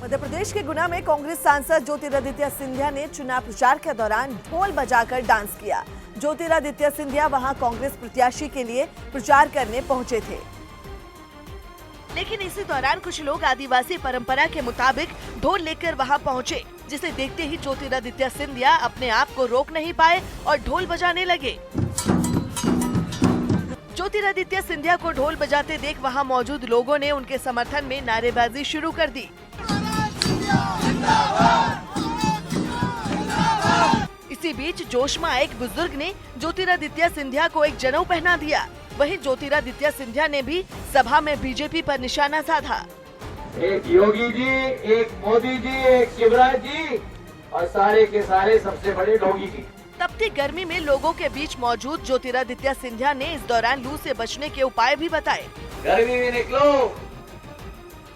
मध्य प्रदेश के गुना में कांग्रेस सांसद ज्योतिरादित्य सिंधिया ने चुनाव प्रचार के दौरान ढोल बजाकर डांस किया। ज्योतिरादित्य सिंधिया वहां कांग्रेस प्रत्याशी के लिए प्रचार करने पहुंचे थे, लेकिन इसी दौरान कुछ लोग आदिवासी परंपरा के मुताबिक ढोल लेकर वहां पहुंचे, जिसे देखते ही ज्योतिरादित्य सिंधिया अपने आप को रोक नहीं पाए और ढोल बजाने लगे। ज्योतिरादित्य सिंधिया को ढोल बजाते देख वहां मौजूद लोगों ने उनके समर्थन में नारेबाजी शुरू कर दी। इसी बीच जोश में आए एक बुजुर्ग ने ज्योतिरादित्य सिंधिया को एक जनेऊ पहना दिया। वहीं ज्योतिरादित्य सिंधिया ने भी सभा में बीजेपी पर निशाना साधा। एक योगी जी, एक मोदी जी, एक शिवराज जी और सारे के सारे सबसे बड़े डोगी जी। तपती गर्मी में लोगों के बीच मौजूद ज्योतिरादित्य सिंधिया ने इस दौरान लू से बचने के उपाय भी बताए। गर्मी में निकलो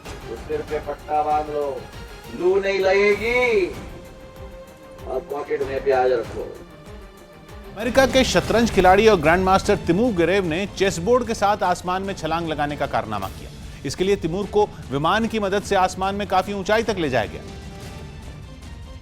तो सिर पे पट्टा बांध लो, लू नहीं लगेगी और पॉकेट में प्याज रखो। अमेरिका के शतरंज खिलाड़ी और ग्रैंड मास्टर तिमूर गिरेव ने चेस बोर्ड के साथ आसमान में छलांग लगाने का कारनामा किया। इसके लिए तिमूर को विमान की मदद से आसमान में काफी ऊंचाई तक ले जाया गया,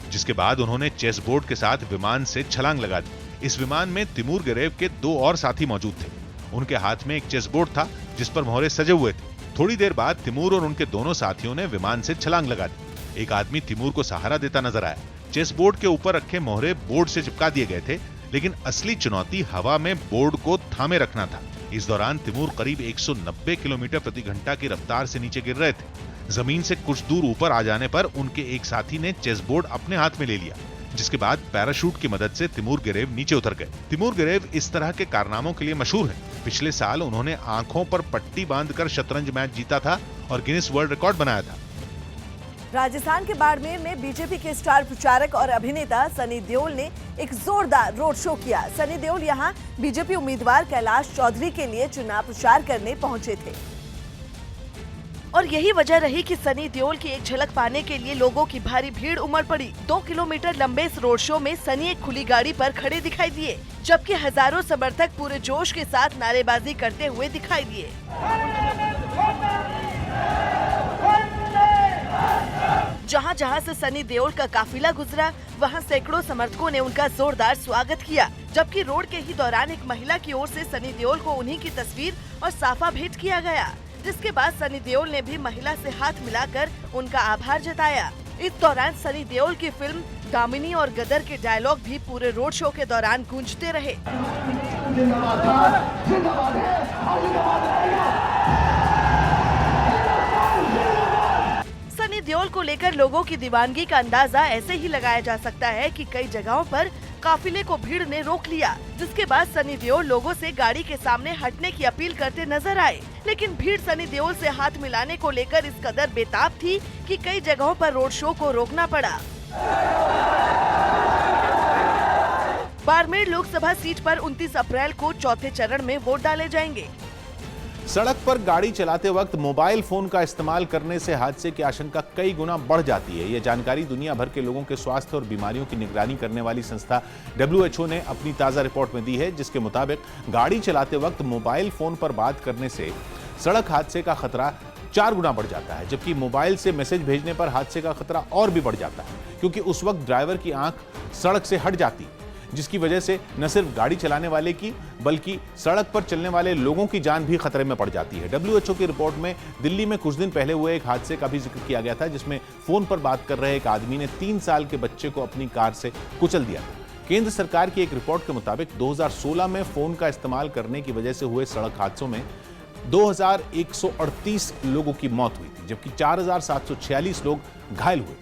जिसके बाद उन्होंने चेस बोर्ड के साथ विमान से छलांग लगा दी। इस विमान में तिमूर गिरेव के 2 और साथी मौजूद थे। उनके हाथ में एक चेस बोर्ड था जिस पर मोहरे सजे हुए थे। थोड़ी देर बाद तिमूर और उनके दोनों साथियों ने विमान से छलांग लगा दी। एक आदमी तिमूर को सहारा देता नजर आया। चेस बोर्ड के ऊपर रखे मोहरे बोर्ड से चिपका दिए गए थे, लेकिन असली चुनौती हवा में बोर्ड को थामे रखना था। इस दौरान तिमूर करीब 190 किलोमीटर प्रति घंटा की रफ्तार से नीचे गिर रहे थे। जमीन से कुछ दूर ऊपर आ जाने पर उनके एक साथी ने चेस बोर्ड अपने हाथ में ले लिया, जिसके बाद पैराशूट की मदद से तिमूर गिरेव नीचे उतर गए। तिमूर गिरेव इस तरह के कारनामों के लिए मशहूर है। पिछले साल उन्होंने आंखों पर पट्टी बांधकर शतरंज मैच जीता था और गिनीज वर्ल्ड रिकॉर्ड बनाया था। राजस्थान के बाड़मेर में बीजेपी के स्टार प्रचारक और अभिनेता सनी देओल ने एक जोरदार रोड शो किया। सनी देओल यहां बीजेपी उम्मीदवार कैलाश चौधरी के लिए चुनाव प्रचार करने पहुंचे थे और यही वजह रही कि सनी देओल की एक झलक पाने के लिए लोगों की भारी भीड़ उमड़ पड़ी। 2 किलोमीटर लंबे इस रोड शो में सनी एक खुली गाड़ी पर खड़े दिखाई दिए, जबकि हजारों समर्थक पूरे जोश के साथ नारेबाजी करते हुए दिखाई दिए। जहां जहां से सनी देओल का काफिला गुजरा, वहां सैकड़ों समर्थकों ने उनका जोरदार स्वागत किया, जबकि रोड के ही दौरान एक महिला की ओर से सनी देओल को उन्हीं की तस्वीर और साफा भेंट किया गया, जिसके बाद सनी देओल ने भी महिला से हाथ मिलाकर उनका आभार जताया। इस दौरान सनी देओल की फिल्म दामिनी और गदर के डायलॉग भी पूरे रोड शो के दौरान गूंजते रहे। सनी देओल को लेकर लोगों की दीवानगी का अंदाजा ऐसे ही लगाया जा सकता है कि कई जगहों पर काफिले को भीड़ ने रोक लिया, जिसके बाद सनी देओल लोगों से गाड़ी के सामने हटने की अपील करते नजर आए। लेकिन भीड़ सनी देओल से हाथ मिलाने को लेकर इस कदर बेताब थी कि कई जगहों पर रोड शो को रोकना पड़ा। बाड़मेर लोकसभा सीट पर 29 अप्रैल को चौथे चरण में वोट डाले जाएंगे। सड़क पर गाड़ी चलाते वक्त मोबाइल फोन का इस्तेमाल करने से हादसे की आशंका कई गुना बढ़ जाती है। यह जानकारी दुनिया भर के लोगों के स्वास्थ्य और बीमारियों की निगरानी करने वाली संस्था WHO ने अपनी ताजा रिपोर्ट में दी है, जिसके मुताबिक गाड़ी चलाते वक्त मोबाइल फोन पर बात करने से सड़क हादसे का खतरा 4 गुना बढ़ जाता है, जबकि मोबाइल से मैसेज भेजने पर हादसे का खतरा और भी बढ़ जाता है, क्योंकि उस वक्त ड्राइवर की आंख सड़क से हट जाती है, जिसकी वजह से न सिर्फ गाड़ी चलाने वाले की बल्कि सड़क पर चलने वाले लोगों की जान भी खतरे में पड़ जाती है। WHO की रिपोर्ट में दिल्ली में कुछ दिन पहले हुए एक हादसे का भी जिक्र किया गया था, जिसमें फोन पर बात कर रहे एक आदमी ने 3 साल के बच्चे को अपनी कार से कुचल दिया था। केंद्र सरकार की एक रिपोर्ट के मुताबिक 2016 में फोन का इस्तेमाल करने की वजह से हुए सड़क हादसों में 2138 लोगों की मौत हुई थी, जबकि 4746 लोग घायल हुए।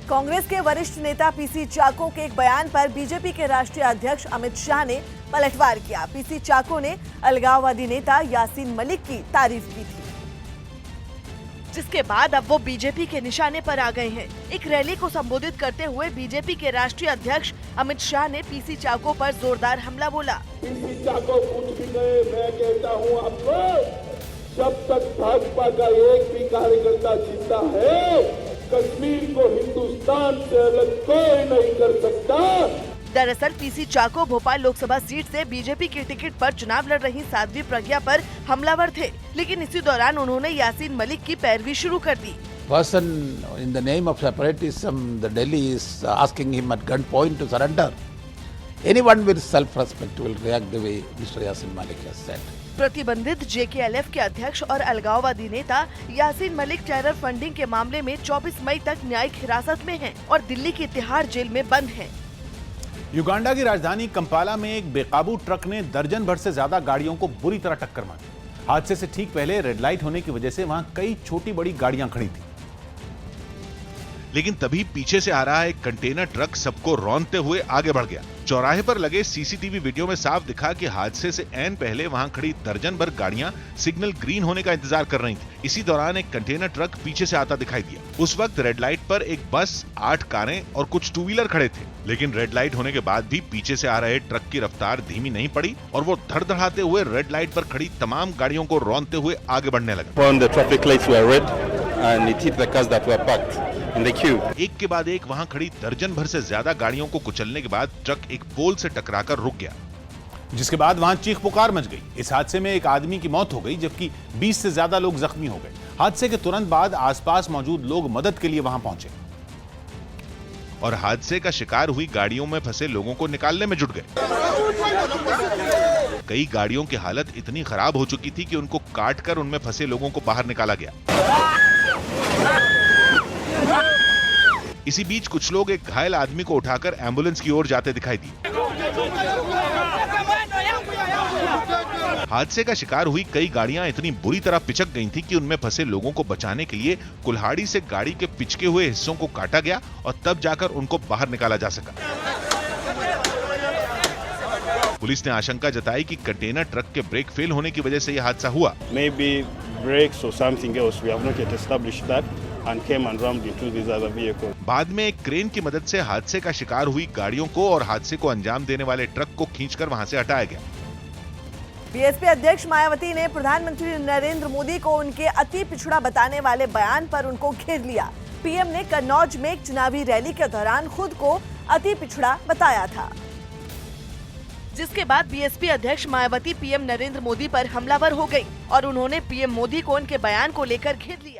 कांग्रेस के वरिष्ठ नेता पीसी चाको के एक बयान पर बीजेपी के राष्ट्रीय अध्यक्ष अमित शाह ने पलटवार किया। पीसी चाको ने अलगाववादी नेता यासीन मलिक की तारीफ की थी, जिसके बाद अब वो बीजेपी के निशाने पर आ गए हैं। एक रैली को संबोधित करते हुए बीजेपी के राष्ट्रीय अध्यक्ष अमित शाह ने पीसी चाको पर जोरदार हमला बोला। पीसी चाको कुछ भी कहे, मैं कहता हूँ आपको, जब तक भाजपा का एक भी कार्यकर्ता जिंदा है, कश्मीर को हिंदुस्तान से अलग कोई नहीं कर सकता। दरअसल पीसी चाको भोपाल लोकसभा सीट से बीजेपी की टिकट पर चुनाव लड़ रही साध्वी प्रज्ञा पर हमलावर थे, लेकिन इसी दौरान उन्होंने यासीन मलिक की पैरवी शुरू कर दी। person in the name of separatism, the Delhi is asking him at gunpoint to surrender. Anyone with self-respect will react the way Mr. Yasin Malik has said. प्रतिबंधित JKLF के अध्यक्ष और अलगाववादी नेता यासीन मलिक टेरर फंडिंग के मामले में 24 मई तक न्यायिक हिरासत में हैं और दिल्ली की तिहाड़ जेल में बंद हैं। युगांडा की राजधानी कंपाला में एक बेकाबू ट्रक ने दर्जन भर से ज्यादा गाड़ियों को बुरी तरह टक्कर मारी। हादसे से ठीक पहले रेड लाइट होने की वजह से वहां कई छोटी बड़ी गाड़ियां खड़ी थी। लेकिन तभी पीछे से आ रहा एक कंटेनर ट्रक सबको रौंदते हुए आगे बढ़ गया। चौराहे पर लगे सीसीटीवी वीडियो में साफ दिखा कि हादसे से ऐन पहले वहां खड़ी दर्जन भर गाड़ियां सिग्नल ग्रीन होने का इंतजार कर रही थी। इसी दौरान एक कंटेनर ट्रक पीछे से आता दिखाई दिया। उस वक्त रेड लाइट पर एक बस, 8 कारें और कुछ टू व्हीलर खड़े थे। लेकिन रेड लाइट होने के बाद भी पीछे से आ रहे ट्रक की रफ्तार धीमी नहीं पड़ी और वो धड़धड़ाते हुए रेड लाइट पर खड़ी तमाम गाड़ियों को रौंदते हुए आगे बढ़ने लगा। एक के बाद एक वहां खड़ी दर्जन भर से ज्यादा गाड़ियों को कुचलने के बाद ट्रक एक पोल से टकराकर रुक गया, जिसके बाद वहां चीख पुकार मच गई। इस हादसे में एक आदमी की मौत हो गई जबकि 20 से ज्यादा लोग जख्मी हो गए। हादसे के तुरंत बाद आसपास मौजूद लोग मदद के लिए वहां पहुंचे और हादसे का शिकार हुई गाड़ियों में फंसे लोगों को निकालने में जुट गए। कई गाड़ियों की हालत इतनी खराब हो चुकी थी कि उनको काटकर उनमें फंसे लोगों को बाहर निकाला गया। इसी बीच कुछ लोग एक घायल आदमी को उठाकर एम्बुलेंस की ओर जाते दिखाई दिए। हादसे का शिकार हुई कई गाड़ियां इतनी बुरी तरह पिचक गई थी कि उनमें फंसे लोगों को बचाने के लिए कुल्हाड़ी से गाड़ी के पिचके हुए हिस्सों को काटा गया और तब जाकर उनको बाहर निकाला जा सका। पुलिस ने आशंका जताई कि कंटेनर ट्रक के ब्रेक फेल होने की वजह से यह हादसा हुआ। Maybe brakes or something else. We have not yet established that and came and rammed into these other vehicles. बाद में एक क्रेन की मदद से हादसे का शिकार हुई गाड़ियों को और हादसे को अंजाम देने वाले ट्रक को खींचकर वहां से हटाया गया। बीएसपी अध्यक्ष मायावती ने प्रधानमंत्री नरेंद्र मोदी को उनके अति पिछड़ा बताने वाले बयान पर उनको घेर लिया। पीएम ने कन्नौज में एक चुनावी रैली के दौरान खुद को अति पिछड़ा बताया था, जिसके बाद बीएसपी अध्यक्ष मायावती पीएम नरेंद्र मोदी पर हमलावर हो गई और उन्होंने पीएम मोदी को उनके बयान को लेकर घेर लिया।